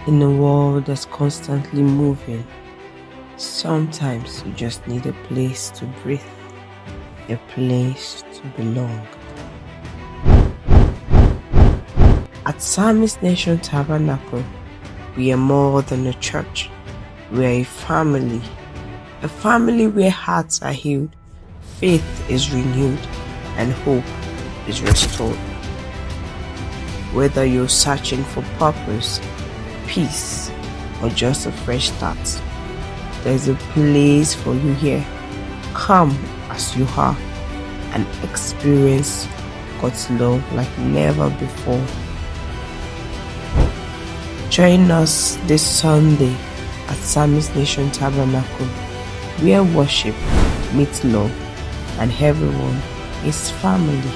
In a world that's constantly moving, sometimes you just need a place to breathe, a place to belong. At Psalmist Nation Tabernacle, we are more than a church. We are a family where hearts are healed, faith is renewed, and hope is restored. Whether you're searching for purpose, peace, or just a fresh start, there's a place for you here. Come as you are and experience God's love like never before. Join us this Sunday at Psalmist Nation Tabernacle, where worship meets love and everyone is family.